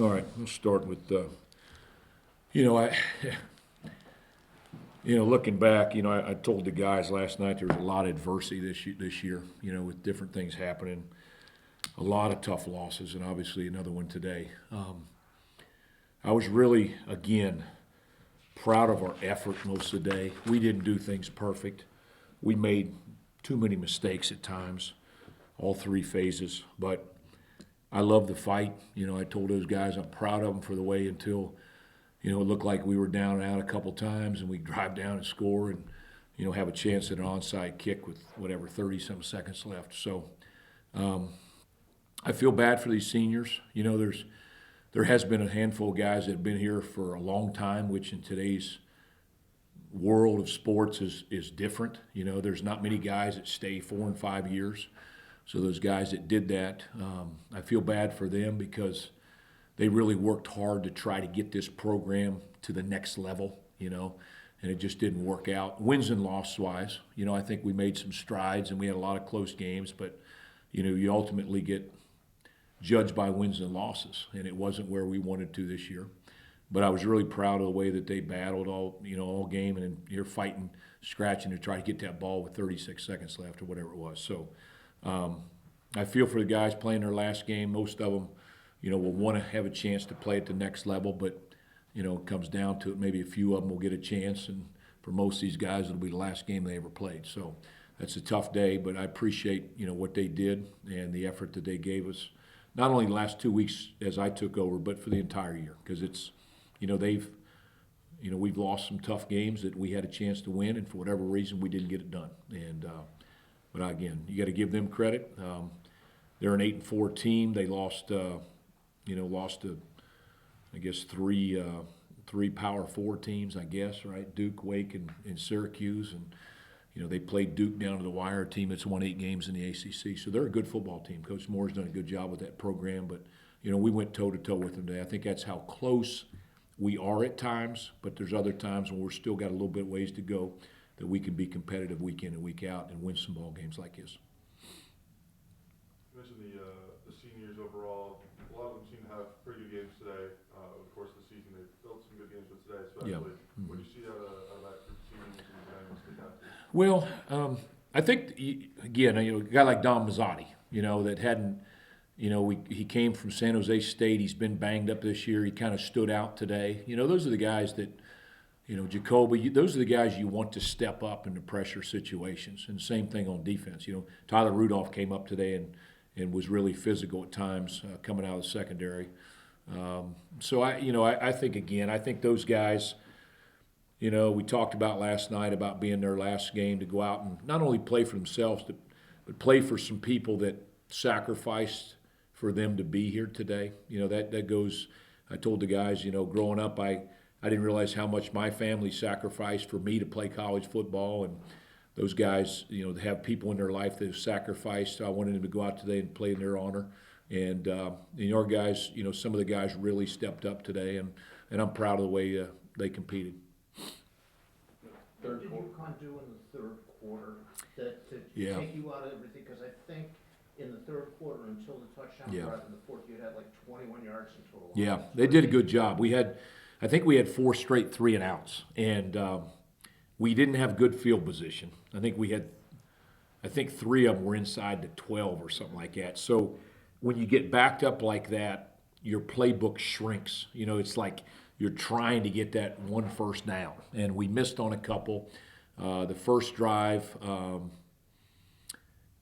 All right, we'll start with, you know, I, looking back, I told the guys last night there was a lot of adversity this year, with different things happening, a lot of tough losses, and obviously another one today. I was really, again, proud of our effort most of the day. We didn't do things perfect. We made too many mistakes at times, all three phases, but I love the fight. I told those guys I'm proud of them for the way until, it looked like we were down and out a couple times and we drive down and score and, have a chance at an onside kick with whatever, 30-some seconds left. So I feel bad for these seniors. There has been a handful of guys that have been here for a long time, which in today's world of sports is different. There's not many guys that stay 4 and 5 years. So those guys that did that, I feel bad for them because they really worked hard to try to get this program to the next level, and it just didn't work out. Wins and loss-wise, I think we made some strides and we had a lot of close games, but, you ultimately get judged by wins and losses, and it wasn't where we wanted to this year. But I was really proud of the way that they battled all game, and you're fighting, scratching to try to get that ball with 36 seconds left or whatever it was. So I feel for the guys playing their last game. Most of them, will want to have a chance to play at the next level, but, it comes down to it. Maybe a few of them will get a chance, and for most of these guys, it'll be the last game they ever played. So that's a tough day, but I appreciate, what they did and the effort that they gave us, not only the last 2 weeks as I took over, but for the entire year, because it's, we've lost some tough games that we had a chance to win, and for whatever reason, we didn't get it done. And but again, you got to give them credit. They're an 8-4 team. They lost to, I guess, three Power 4 teams, I guess, right? Duke, Wake, and Syracuse, and they played Duke down to the wire, a team that's won 8 games in the ACC. So they're a good football team. Coach Moore's done a good job with that program, but we went toe-to-toe with them today. I think that's how close we are at times, but there's other times when we're still got a little bit ways to go that we can be competitive week in and week out and win some ball games like this. You mentioned the seniors overall. A lot of them seem to have pretty good games today. Over the course of the season, they've built some good games, but today especially. Yeah. What do you see out of that group of seniors and the dynamics they have? Well, I think, again, a guy like Don Mazzotti, that hadn't, he came from San Jose State. He's been banged up this year. He kind of stood out today. Those are the guys that, Jacoby, those are the guys you want to step up into pressure situations. And same thing on defense. Tyler Rudolph came up today and was really physical at times coming out of the secondary. So I think, again, I think those guys, we talked about last night about being their last game to go out and not only play for themselves, but play for some people that sacrificed for them to be here today. That goes, I told the guys, growing up, I didn't realize how much my family sacrificed for me to play college football, and those guys, they have people in their life that have sacrificed. So I wanted them to go out today and play in their honor. And our guys, some of the guys really stepped up today, and I'm proud of the way they competed. What did UConn do in the third quarter to take you out of everything? Because I think in the third quarter until the touchdown drive in the fourth, you had like 21 yards in total. Yeah, they did a good job. I think we had 4 straight 3-and-outs, and we didn't have good field position. I think 3 of them were inside the 12 or something like that. So when you get backed up like that, your playbook shrinks. It's like you're trying to get that one first down, and we missed on a couple. The first drive,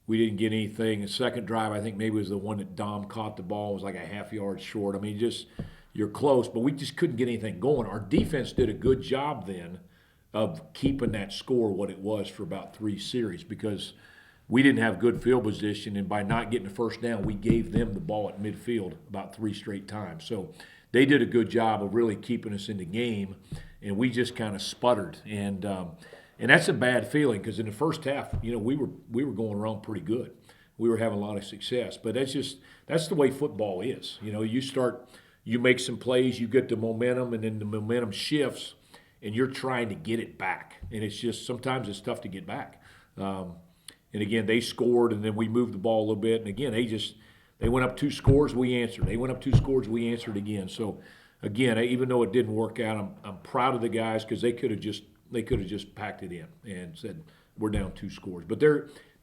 we didn't get anything. The second drive, I think maybe was the one that Dom caught the ball, was like a half yard short. I mean, you're close, but we just couldn't get anything going. Our defense did a good job then of keeping that score what it was for about 3 series because we didn't have good field position, and by not getting the first down, we gave them the ball at midfield about 3 straight times. So they did a good job of really keeping us in the game, and we just kind of sputtered. And that's a bad feeling because in the first half, we were going around pretty good. We were having a lot of success, but that's the way football is. You make some plays, you get the momentum, and then the momentum shifts, and you're trying to get it back. And it's just sometimes it's tough to get back. And again, they scored, and then we moved the ball a little bit. And again, They went up 2 scores, we answered. They went up 2 scores, we answered again. So, again, even though it didn't work out, I'm proud of the guys because they could have just packed it in and said we're down 2 scores. But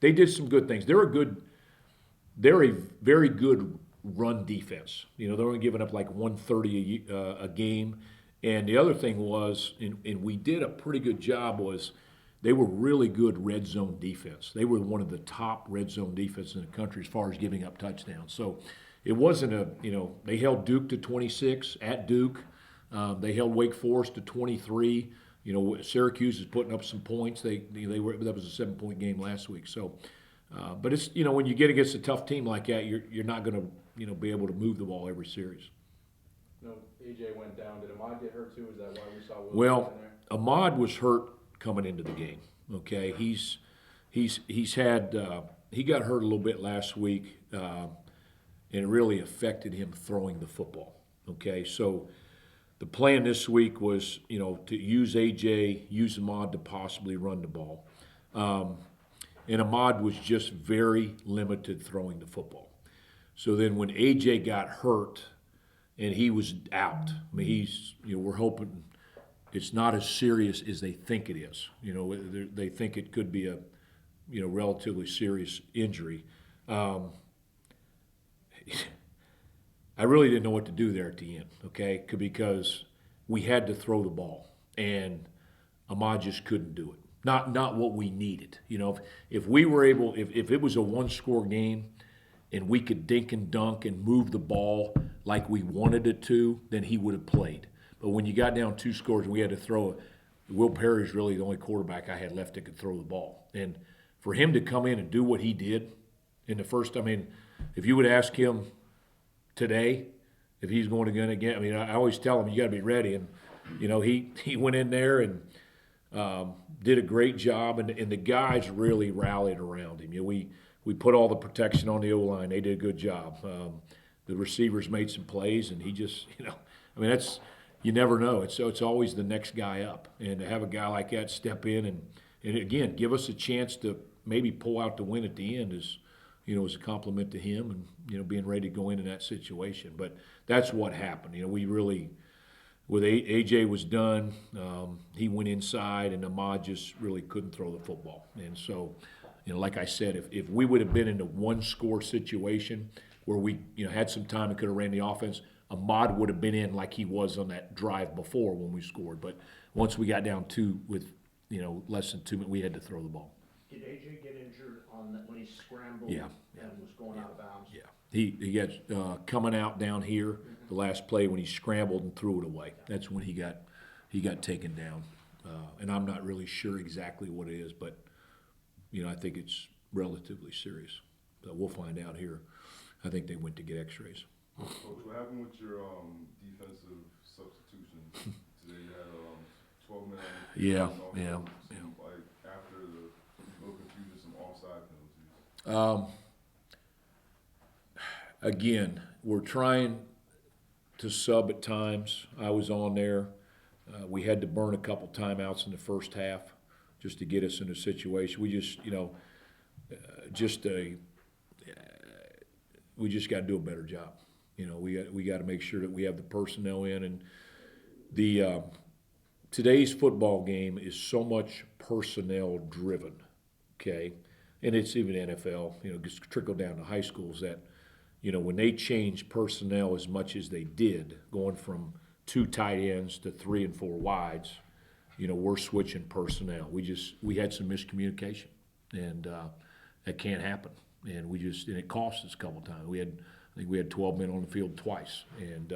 they did some good things. They're a very good run defense. You know, they're only giving up like 130 a game. And the other thing was, and we did a pretty good job, was they were really good red zone defense. They were one of the top red zone defenses in the country as far as giving up touchdowns. So it wasn't they held Duke to 26 at Duke. They held Wake Forest to 23. You know, Syracuse is putting up some points. That was a 7-point game last week. So, but it's, when you get against a tough team like that, you're not going to, be able to move the ball every series. No, AJ went down. Did Ahmad get hurt too? Is that why we saw Will Well, in there? Ahmad was hurt coming into the game. Okay, he's had he got hurt a little bit last week, and it really affected him throwing the football. Okay, so the plan this week was to use AJ, use Ahmad to possibly run the ball, and Ahmad was just very limited throwing the football. So then when AJ got hurt and he was out, I mean we're hoping it's not as serious as they think it is. They think it could be a, relatively serious injury. I really didn't know what to do there at the end, okay? Because we had to throw the ball, and Ahmad just couldn't do it. Not what we needed. If we were able, if it was a 1-score game, and we could dink and dunk and move the ball like we wanted it to, then he would have played. But when you got down 2 scores and we had to throw it, Will Perry's really the only quarterback I had left that could throw the ball. And for him to come in and do what he did in the first, if you would ask him today if he's going to go again, I always tell him you got to be ready. And he went in there and did a great job, and the guys really rallied around him. We put all the protection on the O-line. They did a good job. The receivers made some plays, and he just, that's. You never know. It's always the next guy up. And to have a guy like that step in and again, give us a chance to maybe pull out the win at the end is a compliment to him and, being ready to go in that situation. But that's what happened. We really, with AJ was done, he went inside, and Ahmad just really couldn't throw the football. And so, like I said, if we would have been in a 1-score situation where we, had some time and could have ran the offense, Ahmad would have been in like he was on that drive before when we scored. But once we got down 2 with, less than 2 minutes, we had to throw the ball. Did AJ get injured on that when he scrambled Yeah. and was going out of bounds? Yeah. He got coming out down here the last play when he scrambled and threw it away. That's when he got taken down. And I'm not really sure exactly what it is, but, I think it's relatively serious. So we'll find out here. I think they went to get x-rays. Coach, what happened with your defensive substitutions? Today you had 12 men on the field. Yeah. Like after the little confusion, some offside penalties. Again, we're trying to sub at times. I was on there. We had to burn a couple timeouts in the first half just to get us in a situation. We just, we just got to do a better job. We got to make sure that we have the personnel in, and the today's football game is so much personnel driven, okay, and it's even NFL, just trickle down to high schools that, when they change personnel as much as they did, going from 2 tight ends to 3 and 4 wides, we're switching personnel. We had some miscommunication, and that can't happen, and it cost us a couple times. I think we had 12 men on the field twice, and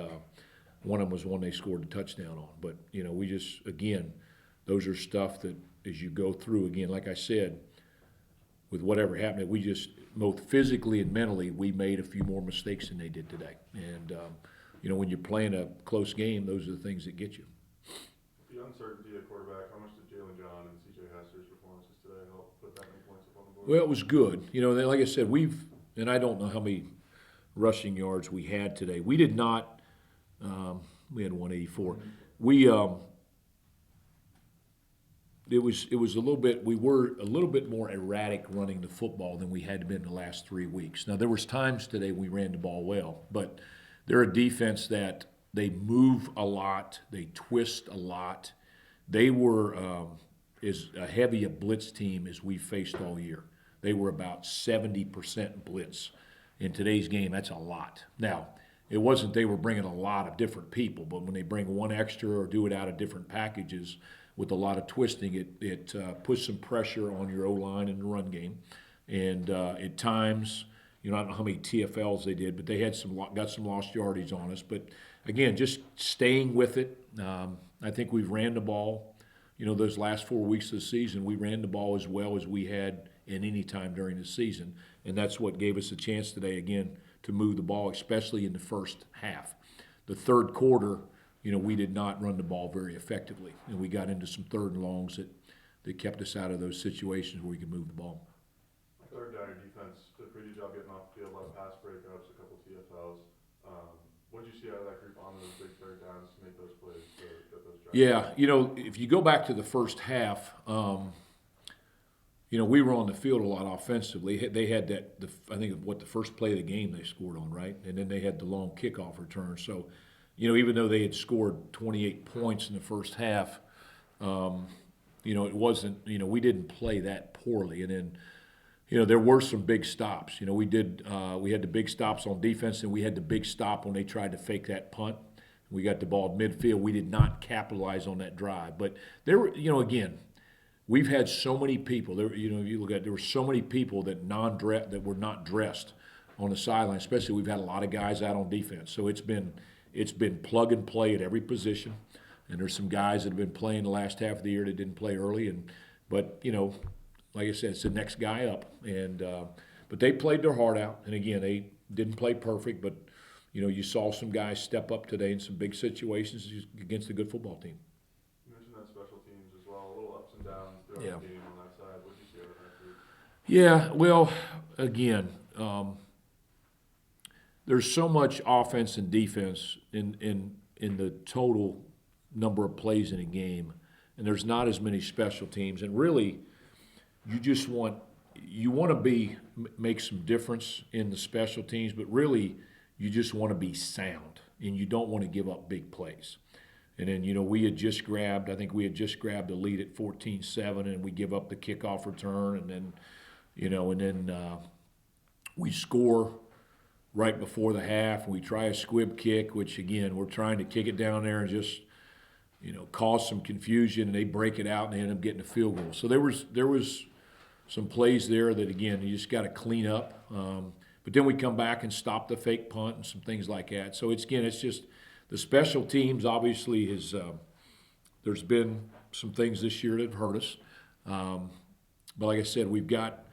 one of them was one they scored a touchdown on. But, again, those are stuff that as you go through, again, like I said, with whatever happened, both physically and mentally, we made a few more mistakes than they did today. And, when you're playing a close game, those are the things that get you. The uncertainty at quarterback, how much did Jalen John and C.J. Hester's performances today help put that many points up on the board? Well, it was good. Like I said, and I don't know how many rushing yards we had today. We did not, we had 184. it was a little bit. We were a little bit more erratic running the football than we had been the last 3 weeks. Now there was times today we ran the ball well, but they're a defense that they move a lot, they twist a lot. They were as heavy a blitz team as we faced all year. They were about 70% blitz. In today's game, that's a lot. Now, it wasn't they were bringing a lot of different people, but when they bring one extra or do it out of different packages with a lot of twisting, it puts some pressure on your O-line in the run game. And at times, I don't know how many TFLs they did, but they had got some lost yardage on us. But again, just staying with it. I think we've ran the ball. Those last 4 weeks of the season, we ran the ball as well as we had in any time during the season. And that's what gave us a chance today, again, to move the ball, especially in the first half. The third quarter, we did not run the ball very effectively. And we got into some third and longs that kept us out of those situations where we could move the ball. Third down, your defense did a pretty good job getting off the field, a lot of pass breakups, a couple TFLs. What did you see out of that group on those big third downs to make those plays, to get those drives? Yeah, if you go back to the first half, we were on the field a lot offensively. They had I think the first play of the game they scored on, right? And then they had the long kickoff return. So, even though they had scored 28 points in the first half, it wasn't, we didn't play that poorly. And then, there were some big stops. We had the big stops on defense, and we had the big stop when they tried to fake that punt. We got the ball at midfield. We did not capitalize on that drive. But there were, again, we've had so many people. There were so many people that were not dressed on the sideline. Especially, we've had a lot of guys out on defense. So it's been plug and play at every position. And there's some guys that have been playing the last half of the year that didn't play early. But like I said, it's the next guy up. And but they played their heart out. And again, they didn't play perfect, but you saw some guys step up today in some big situations against a good football team. You mentioned that special teams as well, a little ups and downs throughout the game on that side. What did you see out of that group? Yeah, well, again, there's so much offense and defense in the total number of plays in a game, and there's not as many special teams. And really, you want to make some difference in the special teams, but really you just want to be sound, and you don't want to give up big plays. And then, we had just grabbed the lead at 14-7, and we give up the kickoff return, and then, we score right before the half, and we try a squib kick, which, again, we're trying to kick it down there and just, cause some confusion, and they break it out, and they end up getting a field goal. So there was some plays there that, again, you just got to clean up. But then we come back and stop the fake punt and some things like that. So it's just the special teams obviously there's been some things this year that have hurt us. But like I said, we've got,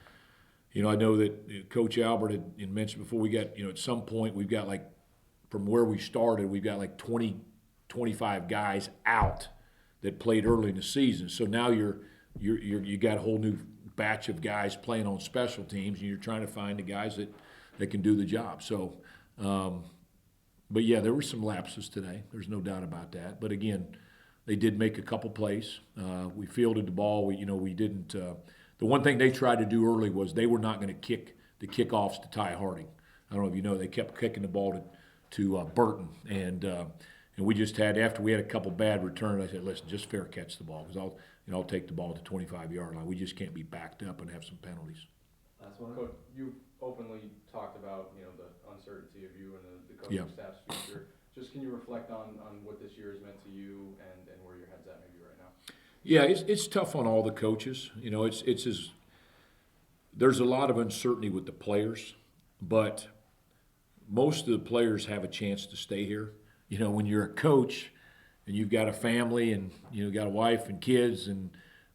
I know that Coach Albert had mentioned before, we got, at some point we've got from where we started, we've got 20, 25 guys out that played early in the season. So now you got a whole new batch of guys playing on special teams, and you're trying to find the guys that can do the job. So, but yeah, there were some lapses today. There's no doubt about that. But again, they did make a couple plays. We fielded the ball. We didn't. The one thing they tried to do early was they were not going to kick the kickoffs to Ty Harding. I don't know if you know, they kept kicking the ball to Burton, and we just had, after we had a couple bad returns, I said, listen, just fair catch the ball, because I'll take the ball to the 25-yard line. We just can't be backed up and have some penalties. That's one. Coach, you openly talked about the uncertainty of you and the coaching staff's future. Just can you reflect on what this year has meant to you and where your head's at maybe right now? Yeah, it's tough on all the coaches. There's a lot of uncertainty with the players, but most of the players have a chance to stay here. When you're a coach and you've got a family and got a wife and kids, and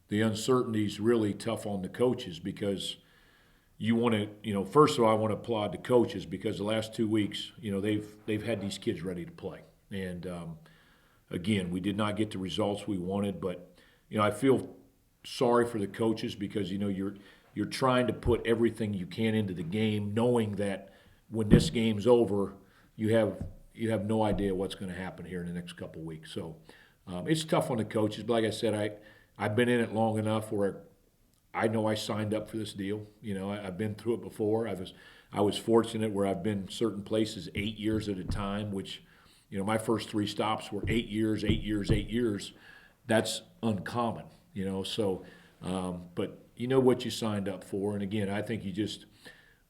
the uncertainty is really tough on the coaches, because you want to, first of all, I want to applaud the coaches, because the last 2 weeks, they've had these kids ready to play. And again, we did not get the results we wanted, but I feel sorry for the coaches, because you're trying to put everything you can into the game, knowing that when this game's over, you have no idea what's going to happen here in the next couple of weeks. So it's tough on the coaches, but like I said, I've been in it long enough where I know I signed up for this deal. You know, I've been through it before. I was fortunate where I've been certain places 8 years at a time, which, you know, my first 3 stops were 8 years, 8 years, 8 years. That's uncommon, you know. So, but you know what you signed up for. And again, I think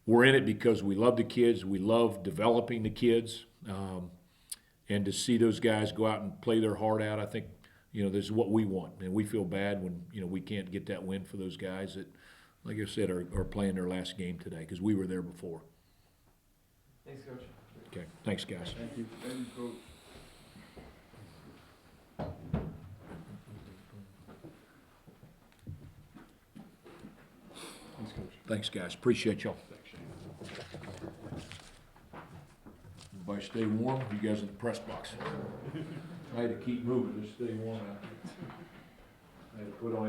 we're in it because we love the kids. We love developing the kids. And to see those guys go out and play their heart out, I think, you know, this is what we want. And we feel bad when, you know, we can't get that win for those guys that, like I said, are playing their last game today, because we were there before. Thanks, Coach. Okay, thanks, guys. Thank you. Thank you, Coach. Thanks, Coach. Thanks, guys. Appreciate y'all. Everybody stay warm. You guys in the press box. I had to keep moving, just stay warm out. I had to put on